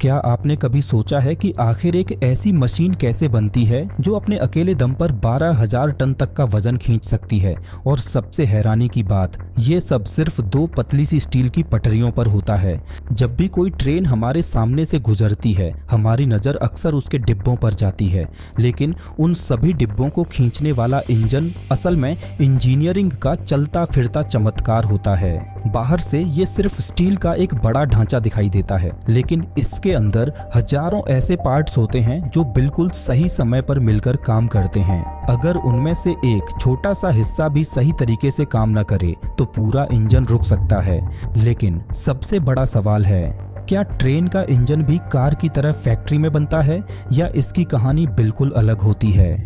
क्या आपने कभी सोचा है कि आखिर एक ऐसी मशीन कैसे बनती है जो अपने अकेले दम पर 12,000 टन तक का वजन खींच सकती है? और सबसे हैरानी की बात, ये सब सिर्फ 2 पतली सी स्टील की पटरियों पर होता है। जब भी कोई ट्रेन हमारे सामने से गुजरती है, हमारी नज़र अक्सर उसके डिब्बों पर जाती है, लेकिन उन सभी डिब्बों को खींचने वाला इंजन असल में इंजीनियरिंग का चलता फिरता चमत्कार होता है। बाहर से ये सिर्फ स्टील का एक बड़ा ढांचा दिखाई देता है, लेकिन इसके अंदर हजारों ऐसे पार्ट्स होते हैं जो बिल्कुल सही समय पर मिलकर काम करते हैं। अगर उनमें से एक छोटा सा हिस्सा भी सही तरीके से काम न करे तो पूरा इंजन रुक सकता है। लेकिन सबसे बड़ा सवाल है, क्या ट्रेन का इंजन भी कार की तरह फैक्ट्री में बनता है या इसकी कहानी बिल्कुल अलग होती है?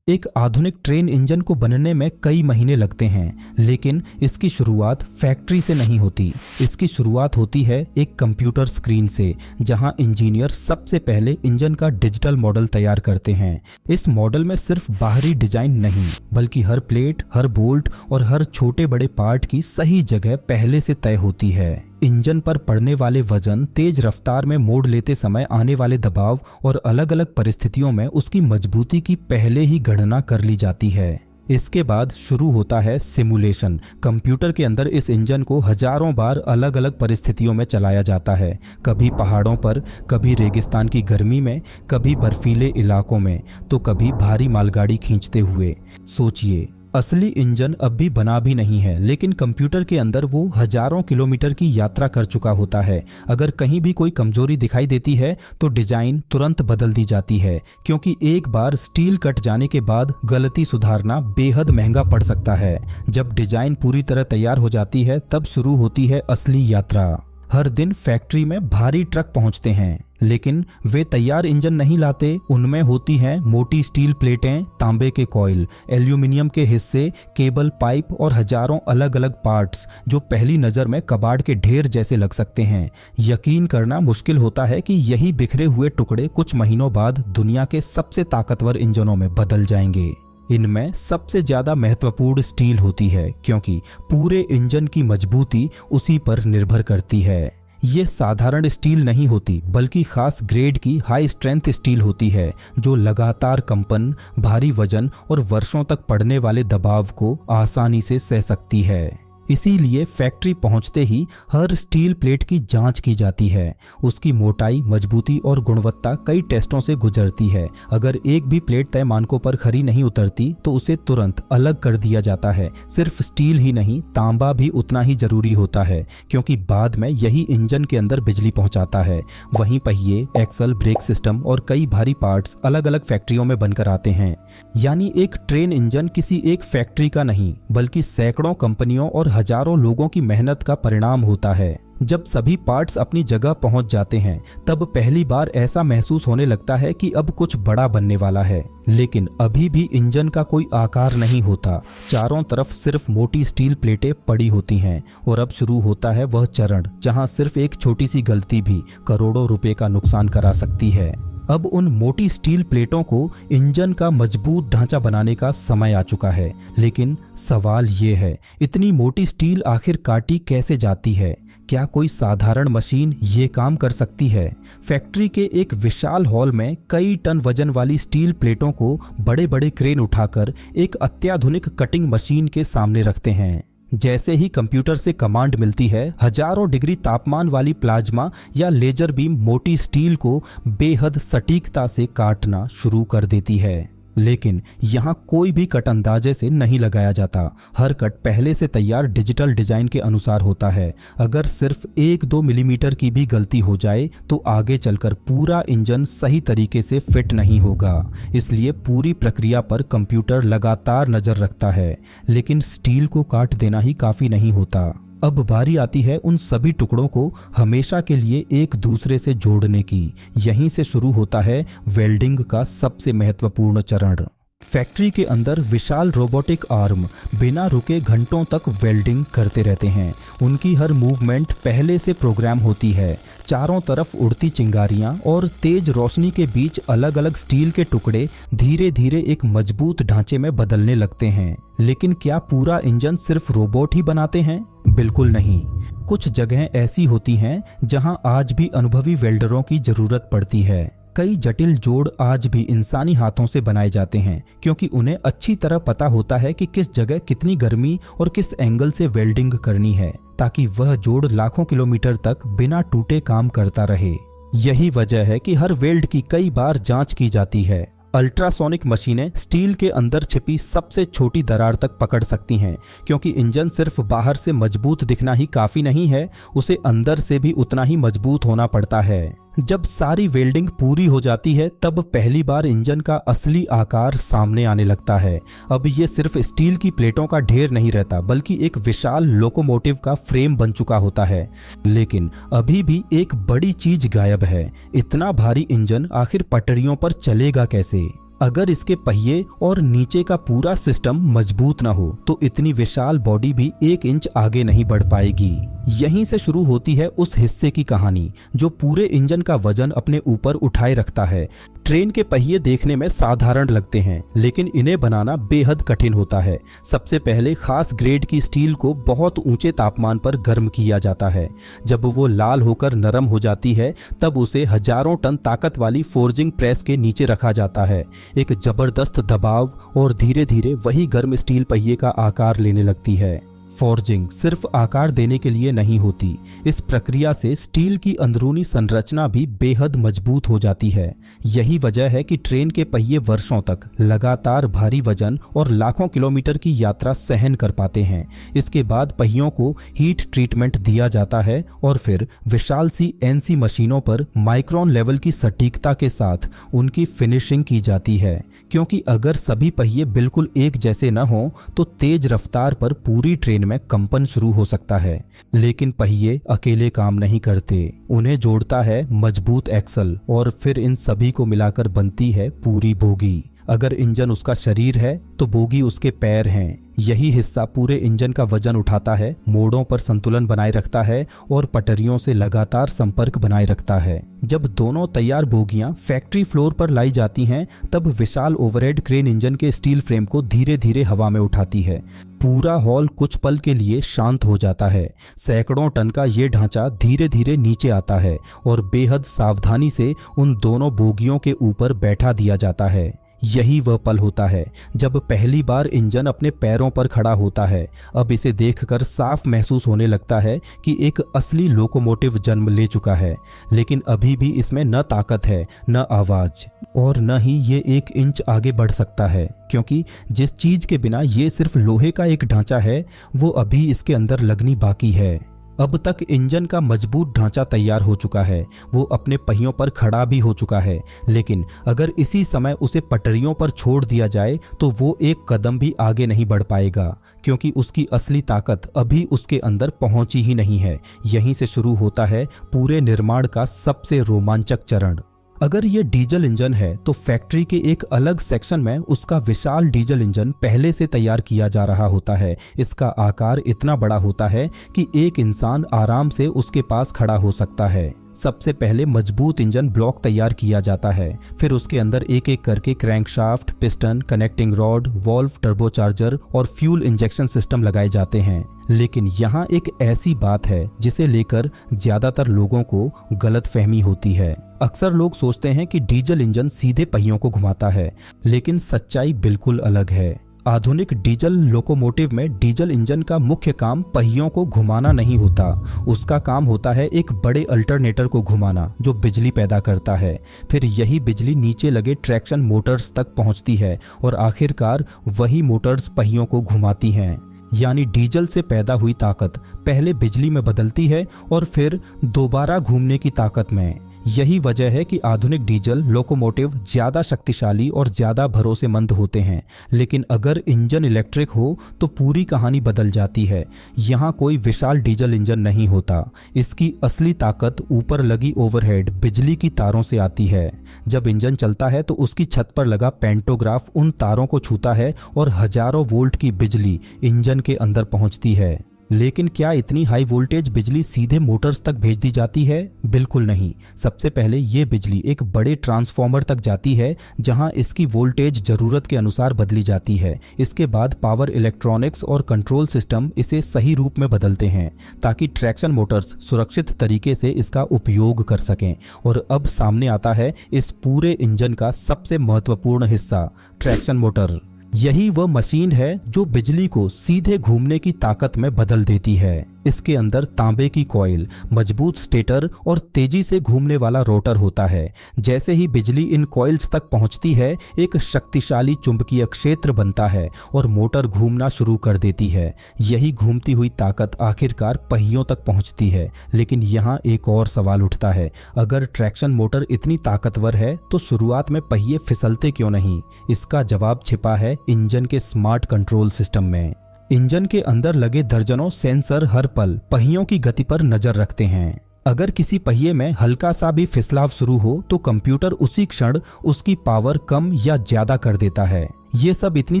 एक आधुनिक ट्रेन इंजन को बनने में कई महीने लगते हैं, लेकिन इसकी शुरुआत फैक्ट्री से नहीं होती। इसकी शुरुआत होती है एक कंप्यूटर स्क्रीन से, जहां इंजीनियर सबसे पहले इंजन का डिजिटल मॉडल तैयार करते हैं। इस मॉडल में सिर्फ बाहरी डिजाइन नहीं, बल्कि हर प्लेट, हर बोल्ट और हर छोटे बड़े पार्ट की सही जगह पहले से तय होती है। इंजन पर पड़ने वाले वजन, तेज रफ्तार में मोड़ लेते समय आने वाले दबाव और अलग अलग परिस्थितियों में उसकी मजबूती की पहले ही गणना कर ली जाती है। इसके बाद शुरू होता है सिमुलेशन। कंप्यूटर के अंदर इस इंजन को हजारों बार अलग अलग परिस्थितियों में चलाया जाता है, कभी पहाड़ों पर, कभी रेगिस्तान की गर्मी में, कभी बर्फीले इलाकों में, तो कभी भारी मालगाड़ी खींचते हुए। सोचिए, असली इंजन अब भी बना भी नहीं है, लेकिन कंप्यूटर के अंदर वो हजारों किलोमीटर की यात्रा कर चुका होता है। अगर कहीं भी कोई कमजोरी दिखाई देती है तो डिजाइन तुरंत बदल दी जाती है, क्योंकि एक बार स्टील कट जाने के बाद गलती सुधारना बेहद महंगा पड़ सकता है। जब डिजाइन पूरी तरह तैयार हो जाती है, तब शुरू होती है असली यात्रा। हर दिन फैक्ट्री में भारी ट्रक पहुंचते हैं, लेकिन वे तैयार इंजन नहीं लाते। उनमें होती हैं मोटी स्टील प्लेटें, तांबे के कॉइल, एल्यूमिनियम के हिस्से, केबल, पाइप और हजारों अलग अलग पार्ट्स जो पहली नज़र में कबाड़ के ढेर जैसे लग सकते हैं। यकीन करना मुश्किल होता है कि यही बिखरे हुए टुकड़े कुछ महीनों बाद दुनिया के सबसे ताकतवर इंजनों में बदल जाएंगे। इनमें सबसे ज्यादा महत्वपूर्ण स्टील होती है, क्योंकि पूरे इंजन की मजबूती उसी पर निर्भर करती है। ये साधारण स्टील नहीं होती, बल्कि खास ग्रेड की हाई स्ट्रेंथ स्टील होती है, जो लगातार कंपन, भारी वजन और वर्षों तक पड़ने वाले दबाव को आसानी से सह सकती है। इसीलिए फैक्ट्री पहुंचते ही हर स्टील प्लेट की जांच की जाती है। उसकी मोटाई, मजबूती और गुणवत्ता कई टेस्टों से गुजरती है। अगर एक भी प्लेट तय मानकों पर खरी नहीं उतरती तो उसे तुरंत अलग कर दिया जाता है। सिर्फ स्टील ही नहीं, तांबा भी उतना ही जरूरी होता है, क्योंकि बाद में यही इंजन के अंदर बिजली पहुंचाता है। वहीं पहिए, एक्सल, ब्रेक सिस्टम और कई भारी पार्ट्स अलग अलग फैक्ट्रियों में बनकर आते हैं। यानी एक ट्रेन इंजन किसी एक फैक्ट्री का नहीं, बल्कि सैकड़ों कंपनियों और हजारों लोगों की मेहनत का परिणाम होता है। जब सभी पार्ट्स अपनी जगह पहुंच जाते हैं, तब पहली बार ऐसा महसूस होने लगता है कि अब कुछ बड़ा बनने वाला है। लेकिन अभी भी इंजन का कोई आकार नहीं होता। चारों तरफ सिर्फ मोटी स्टील प्लेटें पड़ी होती हैं। और अब शुरू होता है वह चरण जहां सिर्फ एक छोटी सी गलती भी करोड़ों रुपए का नुकसान करा सकती है। अब उन मोटी स्टील प्लेटों को इंजन का मजबूत ढांचा बनाने का समय आ चुका है। लेकिन सवाल ये है, इतनी मोटी स्टील आखिर काटी कैसे जाती है? क्या कोई साधारण मशीन ये काम कर सकती है? फैक्ट्री के एक विशाल हॉल में कई टन वजन वाली स्टील प्लेटों को बड़े बड़े क्रेन उठाकर एक अत्याधुनिक कटिंग मशीन के सामने रखते हैं। जैसे ही कंप्यूटर से कमांड मिलती है, हजारों डिग्री तापमान वाली प्लाज्मा या लेजर बीम मोटी स्टील को बेहद सटीकता से काटना शुरू कर देती है। लेकिन यहाँ कोई भी कट अंदाजे से नहीं लगाया जाता। हर कट पहले से तैयार डिजिटल डिजाइन के अनुसार होता है। अगर सिर्फ 1-2 मिलीमीटर की भी गलती हो जाए तो आगे चलकर पूरा इंजन सही तरीके से फिट नहीं होगा। इसलिए पूरी प्रक्रिया पर कंप्यूटर लगातार नजर रखता है। लेकिन स्टील को काट देना ही काफी नहीं होता। अब बारी आती है उन सभी टुकड़ों को हमेशा के लिए एक दूसरे से जोड़ने की। यहीं से शुरू होता है वेल्डिंग का सबसे महत्वपूर्ण चरण। फैक्ट्री के अंदर विशाल रोबोटिक आर्म बिना रुके घंटों तक वेल्डिंग करते रहते हैं। उनकी हर मूवमेंट पहले से प्रोग्राम होती है। चारों तरफ उड़ती चिंगारियां और तेज रोशनी के बीच अलग अलग स्टील के टुकड़े धीरे धीरे एक मजबूत ढांचे में बदलने लगते हैं। लेकिन क्या पूरा इंजन सिर्फ रोबोट ही बनाते हैं? बिल्कुल नहीं। कुछ जगहें ऐसी होती हैं जहां आज भी अनुभवी वेल्डरों की जरूरत पड़ती है। कई जटिल जोड़ आज भी इंसानी हाथों से बनाए जाते हैं, क्योंकि उन्हें अच्छी तरह पता होता है कि किस जगह कितनी गर्मी और किस एंगल से वेल्डिंग करनी है, ताकि वह जोड़ लाखों किलोमीटर तक बिना टूटे काम करता रहे। यही वजह है कि हर वेल्ड की कई बार जांच की जाती है। अल्ट्रासोनिक मशीनें स्टील के अंदर छिपी सबसे छोटी दरार तक पकड़ सकती हैं, क्योंकि इंजन सिर्फ बाहर से मजबूत दिखना ही काफी नहीं है, उसे अंदर से भी उतना ही मजबूत होना पड़ता है। जब सारी वेल्डिंग पूरी हो जाती है तब पहली बार इंजन का असली आकार सामने आने लगता है। अब ये सिर्फ स्टील की प्लेटों का ढेर नहीं रहता, बल्कि एक विशाल लोकोमोटिव का फ्रेम बन चुका होता है। लेकिन अभी भी एक बड़ी चीज गायब है। इतना भारी इंजन आखिर पटरियों पर चलेगा कैसे? अगर इसके पहिए और नीचे का पूरा सिस्टम मजबूत न हो तो इतनी विशाल बॉडी भी 1 इंच आगे नहीं बढ़ पाएगी। यहीं से शुरू होती है उस हिस्से की कहानी जो पूरे इंजन का वजन अपने ऊपर उठाए रखता है। ट्रेन के पहिए देखने में साधारण लगते हैं, लेकिन इन्हें बनाना बेहद कठिन होता है। सबसे पहले खास ग्रेड की स्टील को बहुत ऊंचे तापमान पर गर्म किया जाता है। जब वो लाल होकर नरम हो जाती है तब उसे हजारों टन ताकत वाली फोर्जिंग प्रेस के नीचे रखा जाता है। एक जबरदस्त दबाव और धीरे धीरे वही गर्म स्टील पहिए का आकार लेने लगती है। फोर्जिंग सिर्फ आकार देने के लिए नहीं होती, इस प्रक्रिया से स्टील की अंदरूनी संरचना भी बेहद मजबूत हो जाती है। यही वजह है कि ट्रेन के पहिए वर्षों तक लगातार भारी वजन और लाखों किलोमीटर की यात्रा सहन कर पाते हैं। इसके बाद पहियों को हीट ट्रीटमेंट दिया जाता है और फिर विशाल सी एनसी मशीनों पर माइक्रोन लेवल की सटीकता के साथ उनकी फिनिशिंग की जाती है, क्योंकि अगर सभी पहिए बिल्कुल एक जैसे न हों तो तेज रफ्तार पर पूरी ट्रेन में कंपन शुरू हो सकता है। लेकिन पहिए अकेले काम नहीं करते, उन्हें जोड़ता है मजबूत एक्सल और फिर इन सभी को मिलाकर बनती है पूरी बोगी। अगर इंजन उसका शरीर है तो बोगी उसके पैर हैं। यही हिस्सा पूरे इंजन का वजन उठाता है, मोड़ों पर संतुलन बनाए रखता है और पटरियों से लगातार संपर्क बनाए रखता है। जब दोनों तैयार बोगियां फैक्ट्री फ्लोर पर लाई जाती हैं तब विशाल ओवरहेड क्रेन इंजन के स्टील फ्रेम को धीरे धीरे हवा में उठाती है। पूरा हॉल कुछ पल के लिए शांत हो जाता है। सैकड़ों टन का ये ढांचा धीरे धीरे नीचे आता है और बेहद सावधानी से उन दोनों बोगियों के ऊपर बैठा दिया जाता है। यही वह पल होता है जब पहली बार इंजन अपने पैरों पर खड़ा होता है। अब इसे देखकर साफ महसूस होने लगता है कि एक असली लोकोमोटिव जन्म ले चुका है। लेकिन अभी भी इसमें न ताकत है, न आवाज, और न ही ये 1 इंच आगे बढ़ सकता है, क्योंकि जिस चीज के बिना ये सिर्फ लोहे का एक ढांचा है वो अभी इसके अंदर लगनी बाकी है। अब तक इंजन का मजबूत ढांचा तैयार हो चुका है, वो अपने पहियों पर खड़ा भी हो चुका है। लेकिन अगर इसी समय उसे पटरियों पर छोड़ दिया जाए तो वो एक कदम भी आगे नहीं बढ़ पाएगा, क्योंकि उसकी असली ताकत अभी उसके अंदर पहुंची ही नहीं है। यहीं से शुरू होता है पूरे निर्माण का सबसे रोमांचक चरण। अगर ये डीजल इंजन है तो फैक्ट्री के एक अलग सेक्शन में उसका विशाल डीजल इंजन पहले से तैयार किया जा रहा होता है। इसका आकार इतना बड़ा होता है कि एक इंसान आराम से उसके पास खड़ा हो सकता है। सबसे पहले मजबूत इंजन ब्लॉक तैयार किया जाता है, फिर उसके अंदर एक एक करके crankshaft, piston, connecting rod, valve, turbocharger और फ्यूल इंजेक्शन सिस्टम लगाए जाते हैं। लेकिन यहाँ एक ऐसी बात है जिसे लेकर ज्यादातर लोगों को गलतफहमी होती है। अक्सर लोग सोचते हैं कि डीजल इंजन सीधे पहियों को घुमाता है, लेकिन सच्चाई बिल्कुल अलग है। आधुनिक डीजल लोकोमोटिव में डीजल इंजन का मुख्य काम पहियों को घुमाना नहीं होता, उसका काम होता है एक बड़े अल्टरनेटर को घुमाना जो बिजली पैदा करता है। फिर यही बिजली नीचे लगे ट्रैक्शन मोटर्स तक पहुंचती है और आखिरकार वही मोटर्स पहियों को घुमाती हैं। यानी डीजल से पैदा हुई ताकत पहले बिजली में बदलती है और फिर दोबारा घूमने की ताकत में। यही वजह है कि आधुनिक डीजल लोकोमोटिव ज्यादा शक्तिशाली और ज्यादा भरोसेमंद होते हैं। लेकिन अगर इंजन इलेक्ट्रिक हो तो पूरी कहानी बदल जाती है। यहाँ कोई विशाल डीजल इंजन नहीं होता, इसकी असली ताकत ऊपर लगी ओवरहेड बिजली की तारों से आती है। जब इंजन चलता है तो उसकी छत पर लगा पेंटोग्राफ उन तारों को छूता है और हजारों वोल्ट की बिजली इंजन के अंदर पहुंचती है। लेकिन क्या इतनी हाई वोल्टेज बिजली सीधे मोटर्स तक भेज दी जाती है? बिल्कुल नहीं। सबसे पहले ये बिजली एक बड़े ट्रांसफॉर्मर तक जाती है जहां इसकी वोल्टेज जरूरत के अनुसार बदली जाती है। इसके बाद पावर इलेक्ट्रॉनिक्स और कंट्रोल सिस्टम इसे सही रूप में बदलते हैं ताकि ट्रैक्शन मोटर्स सुरक्षित तरीके से इसका उपयोग कर सकें। और अब सामने आता है इस पूरे इंजन का सबसे महत्वपूर्ण हिस्सा, ट्रैक्शन मोटर। यही वह मशीन है जो बिजली को सीधे घूमने की ताकत में बदल देती है। इसके अंदर तांबे की कॉइल, मजबूत स्टेटर और तेजी से घूमने वाला रोटर होता है। जैसे ही बिजली इन कॉइल्स तक पहुंचती है, एक शक्तिशाली चुंबकीय क्षेत्र बनता है और मोटर घूमना शुरू कर देती है। यही घूमती हुई ताकत आखिरकार पहियों तक पहुंचती है। लेकिन यहाँ एक और सवाल उठता है, अगर ट्रैक्शन मोटर इतनी ताकतवर है तो शुरुआत में पहिए फिसलते क्यों नहीं? इसका जवाब छिपा है इंजन के स्मार्ट कंट्रोल सिस्टम में। इंजन के अंदर लगे दर्जनों सेंसर हर पल पहियों की गति पर नजर रखते हैं। अगर किसी पहिए में हल्का सा भी फिसलाव शुरू हो तो कंप्यूटर उसी क्षण उसकी पावर कम या ज्यादा कर देता है। ये सब इतनी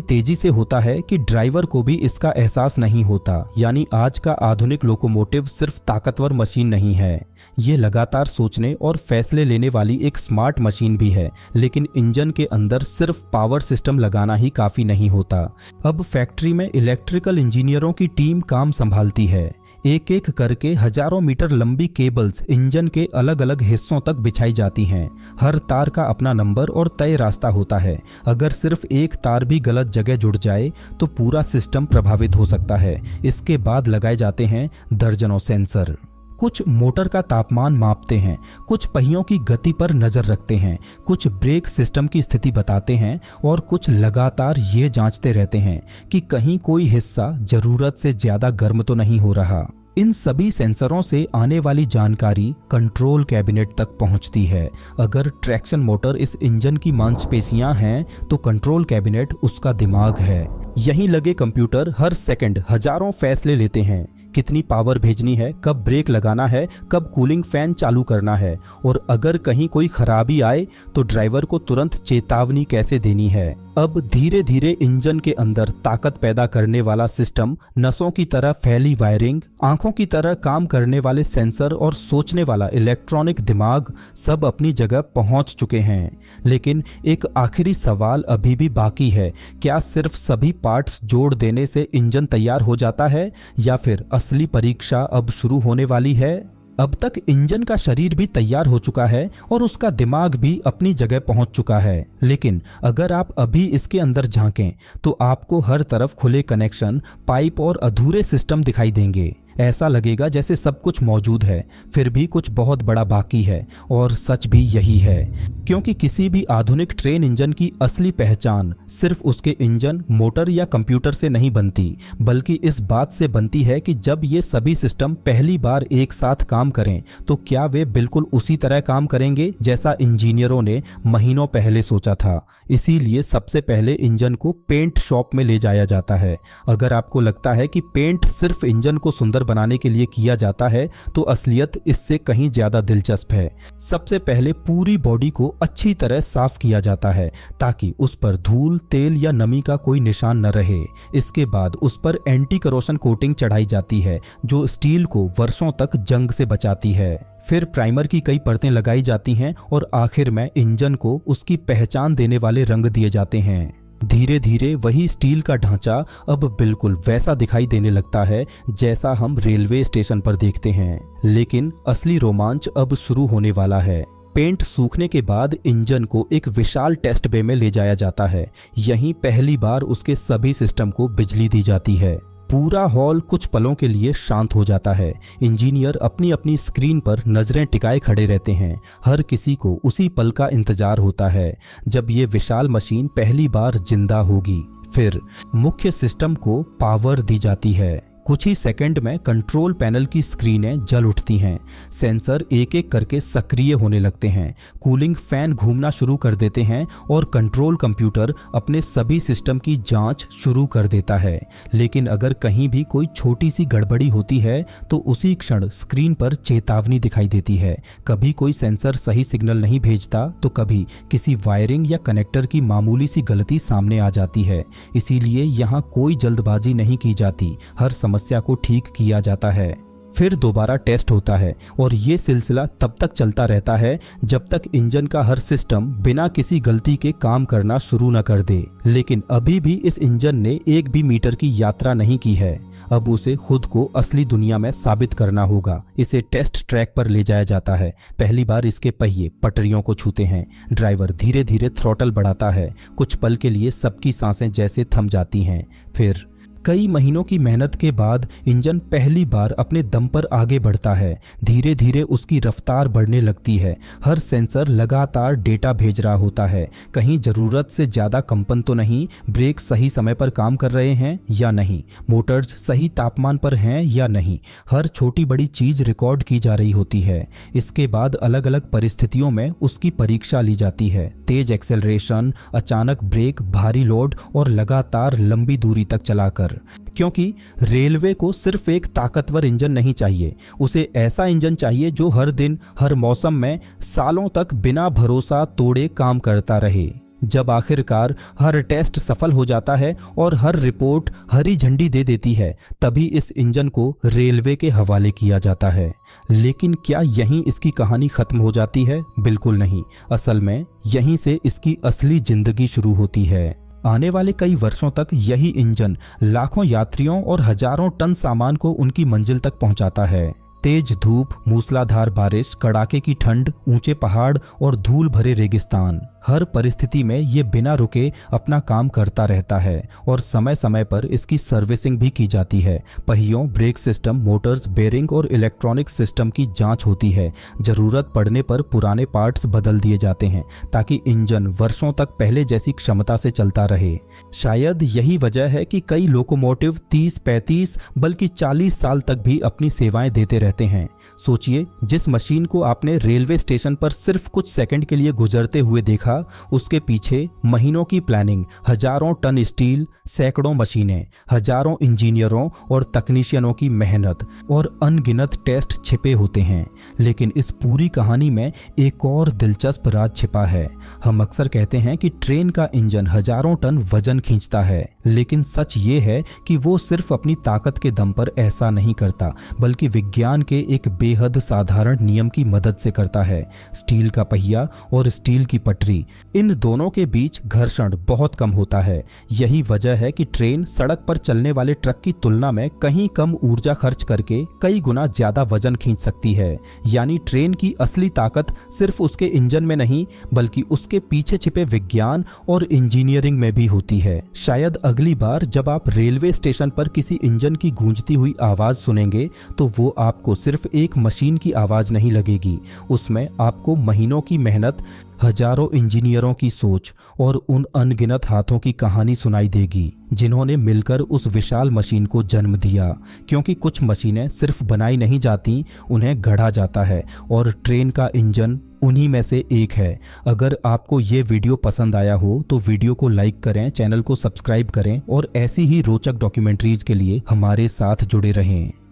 तेजी से होता है कि ड्राइवर को भी इसका एहसास नहीं होता। यानी आज का आधुनिक लोकोमोटिव सिर्फ ताकतवर मशीन नहीं है, ये लगातार सोचने और फैसले लेने वाली एक स्मार्ट मशीन भी है। लेकिन इंजन के अंदर सिर्फ पावर सिस्टम लगाना ही काफी नहीं होता। अब फैक्ट्री में इलेक्ट्रिकल इंजीनियरों की टीम काम संभालती है। एक एक करके हजारों मीटर लंबी केबल्स इंजन के अलग अलग हिस्सों तक बिछाई जाती हैं। हर तार का अपना नंबर और तय रास्ता होता है। अगर सिर्फ एक तार भी गलत जगह जुड़ जाए तो पूरा सिस्टम प्रभावित हो सकता है। इसके बाद लगाए जाते हैं दर्जनों सेंसर। कुछ मोटर का तापमान मापते हैं, कुछ पहियों की गति पर नजर रखते हैं, कुछ ब्रेक सिस्टम की स्थिति बताते हैं और कुछ लगातार ये जांचते रहते हैं कि कहीं कोई हिस्सा जरूरत से ज्यादा गर्म तो नहीं हो रहा। इन सभी सेंसरों से आने वाली जानकारी कंट्रोल कैबिनेट तक पहुंचती है। अगर ट्रैक्शन मोटर इस इंजन की मांसपेशियां हैं तो कंट्रोल कैबिनेट उसका दिमाग है। यहीं लगे कंप्यूटर हर सेकंड हजारों फैसले लेते हैं, कितनी पावर भेजनी है, कब ब्रेक लगाना है, कब कूलिंग फैन चालू करना है और अगर कहीं कोई खराबी आए तो ड्राइवर को तुरंत चेतावनी कैसे देनी है। अब धीरे धीरे इंजन के अंदर ताकत पैदा करने वाला सिस्टम, नसों की तरह फैली वायरिंग, आंखों की तरह काम करने वाले सेंसर और सोचने वाला इलेक्ट्रॉनिक दिमाग सब अपनी जगह पहुंच चुके हैं। लेकिन एक आखिरी सवाल अभी भी बाकी है, क्या सिर्फ सभी पार्ट्स जोड़ देने से इंजन तैयार हो जाता है या फिर असली परीक्षा अब शुरू होने वाली है? अब तक इंजन का शरीर भी तैयार हो चुका है और उसका दिमाग भी अपनी जगह पहुंच चुका है। लेकिन अगर आप अभी इसके अंदर झांकें तो आपको हर तरफ खुले कनेक्शन, पाइप और अधूरे सिस्टम दिखाई देंगे। ऐसा लगेगा जैसे सब कुछ मौजूद है, फिर भी कुछ बहुत बड़ा बाकी है। और सच भी यही है, क्योंकि किसी भी आधुनिक ट्रेन इंजन की असली पहचान सिर्फ उसके इंजन, मोटर या कंप्यूटर से नहीं बनती, बल्कि इस बात से बनती है कि जब ये सभी सिस्टम पहली बार एक साथ काम करें तो क्या वे बिल्कुल उसी तरह काम करेंगे जैसा इंजीनियरों ने महीनों पहले सोचा था। इसीलिए सबसे पहले इंजन को पेंट शॉप में ले जाया जाता है। अगर आपको लगता है कि पेंट सिर्फ इंजन को सुंदर बनाने के लिए किया जाता है तो असलियत इससे कहीं ज्यादा दिलचस्प है। सबसे पहले पूरी बॉडी को अच्छी तरह साफ किया जाता है ताकि उस पर धूल, तेल या नमी का कोई निशान न रहे। इसके बाद उस पर एंटी करोशन कोटिंग चढ़ाई जाती है जो स्टील को वर्षों तक जंग से बचाती है। फिर प्राइमर की कई परतें लगाई जाती हैं और आखिर में इंजन को उसकी पहचान देने वाले रंग दिए जाते हैं। धीरे धीरे वही स्टील का ढांचा अब बिल्कुल वैसा दिखाई देने लगता है जैसा हम रेलवे स्टेशन पर देखते हैं। लेकिन असली रोमांच अब शुरू होने वाला है। पेंट सूखने के बाद इंजन को एक विशाल टेस्ट बे में ले जाया जाता है। यहीं पहली बार उसके सभी सिस्टम को बिजली दी जाती है। पूरा हॉल कुछ पलों के लिए शांत हो जाता है। इंजीनियर अपनी अपनी स्क्रीन पर नजरें टिकाए खड़े रहते हैं। हर किसी को उसी पल का इंतजार होता है जब ये विशाल मशीन पहली बार जिंदा होगी। फिर मुख्य सिस्टम को पावर दी जाती है। कुछ ही सेकंड में कंट्रोल पैनल की स्क्रीनें जल उठती हैं। सेंसर एक एक करके सक्रिय होने लगते हैं। कूलिंग फैन घूमना शुरू कर देते हैं और कंट्रोल कंप्यूटर अपने सभी सिस्टम की जांच शुरू कर देता है। लेकिन अगर कहीं भी कोई छोटी सी गड़बड़ी होती है तो उसी क्षण स्क्रीन पर चेतावनी दिखाई देती है। कभी कोई सेंसर सही सिग्नल नहीं भेजता तो कभी किसी वायरिंग या कनेक्टर की मामूली सी गलती सामने आ जाती है। इसीलिए यहाँ कोई जल्दबाजी नहीं की जाती। हर समस्या को ठीक किया जाता है। फिर दोबारा टेस्ट होता है और ये सिलसिला तब तक चलता रहता है जब तक इंजन का हर सिस्टम बिना किसी गलती के काम करना शुरू न कर दे। लेकिन अभी भी इस इंजन ने 1 भी मीटर की यात्रा नहीं की है। अब उसे खुद को असली दुनिया में साबित करना होगा। इसे टेस्ट ट्रैक पर ले जाया जाता है। पहली बार इसके पहिए पटरियों को छूते हैं। ड्राइवर धीरे धीरे थ्रॉटल बढ़ाता है। कुछ पल के लिए सबकी सांसें जैसे थम जाती हैं। फिर कई महीनों की मेहनत के बाद इंजन पहली बार अपने दम पर आगे बढ़ता है। धीरे धीरे उसकी रफ्तार बढ़ने लगती है। हर सेंसर लगातार डेटा भेज रहा होता है। कहीं ज़रूरत से ज़्यादा कंपन तो नहीं, ब्रेक सही समय पर काम कर रहे हैं या नहीं, मोटर्स सही तापमान पर हैं या नहीं, हर छोटी बड़ी चीज़ रिकॉर्ड की जा रही होती है। इसके बाद अलग अलग परिस्थितियों में उसकी परीक्षा ली जाती है। तेज एक्सेलरेशन, अचानक ब्रेक, भारी लोड और लगातार लंबी दूरी तक चलाकर। क्योंकि रेलवे को सिर्फ एक ताकतवर इंजन नहीं चाहिए, उसे ऐसा इंजन चाहिए जो हर दिन हर मौसम में सालों तक बिना भरोसा तोड़े काम करता रहे। जब आखिरकार हर टेस्ट सफल हो जाता है और हर रिपोर्ट हरी झंडी दे देती है, तभी इस इंजन को रेलवे के हवाले किया जाता है। लेकिन क्या यहीं इसकी कहानी खत्म हो जाती है? बिल्कुल नहीं। असल में यहीं से इसकी असली जिंदगी शुरू होती है। आने वाले कई वर्षों तक यही इंजन लाखों यात्रियों और हजारों टन सामान को उनकी मंजिल तक पहुंचाता है। तेज धूप, मूसलाधार बारिश, कड़ाके की ठंड, ऊंचे पहाड़ और धूल भरे रेगिस्तान, हर परिस्थिति में ये बिना रुके अपना काम करता रहता है और समय समय पर इसकी सर्विसिंग भी की जाती है। पहियों, ब्रेक सिस्टम, मोटर्स, बेरिंग और इलेक्ट्रॉनिक सिस्टम की जांच होती है। जरूरत पड़ने पर पुराने पार्ट्स बदल दिए जाते हैं ताकि इंजन वर्षों तक पहले जैसी क्षमता से चलता रहे। शायद यही वजह है कि कई लोकोमोटिव 30-35 बल्कि 40 साल तक भी अपनी सेवाएं देते रहते हैं। सोचिए, जिस मशीन को आपने रेलवे स्टेशन पर सिर्फ कुछ सेकंड के लिए गुजरते हुए देखा, उसके पीछे महीनों की प्लानिंग, हजारों टन स्टील, सैकड़ों मशीनें, हजारों इंजीनियरों और तकनीशियनों की मेहनत और अनगिनत टेस्ट छिपे होते हैं। लेकिन इस पूरी कहानी में एक और दिलचस्प राज छिपा है। हम अक्सर कहते हैं कि ट्रेन का इंजन हजारों टन वजन खींचता है, लेकिन सच ये है कि वो सिर्फ अपनी ताकत के दम पर ऐसा नहीं करता, बल्कि विज्ञान के एक बेहद साधारण नियम की मदद से करता है। स्टील का पहिया और स्टील की पटरी, इन दोनों के बीच घर्षण बहुत कम होता है। यही वजह है कि ट्रेन सड़क पर चलने वाले ट्रक की तुलना में कहीं कम ऊर्जा खर्च करके कई गुना ज्यादा वजन खींच सकती है। यानी ट्रेन की असली ताकत सिर्फ उसके इंजन में नहीं, बल्कि उसके पीछे छिपे विज्ञान और इंजीनियरिंग में भी होती है। शायद अगली बार जब आप रेलवे स्टेशन पर किसी इंजन की गूंजती हुई आवाज सुनेंगे, तो वो आपको सिर्फ एक मशीन की आवाज नहीं लगेगी। उसमें आपको महीनों की मेहनत, हजारों इंजीनियरों की सोच और उन अनगिनत हाथों की कहानी सुनाई देगी जिन्होंने मिलकर उस विशाल मशीन को जन्म दिया। क्योंकि कुछ मशीनें सिर्फ बनाई नहीं जाती, उन्हें गढ़ा जाता है, और ट्रेन का इंजन उन्हीं में से एक है। अगर आपको ये वीडियो पसंद आया हो तो वीडियो को लाइक करें, चैनल को सब्सक्राइब करें और ऐसी ही रोचक डॉक्यूमेंट्रीज के लिए हमारे साथ जुड़े रहें।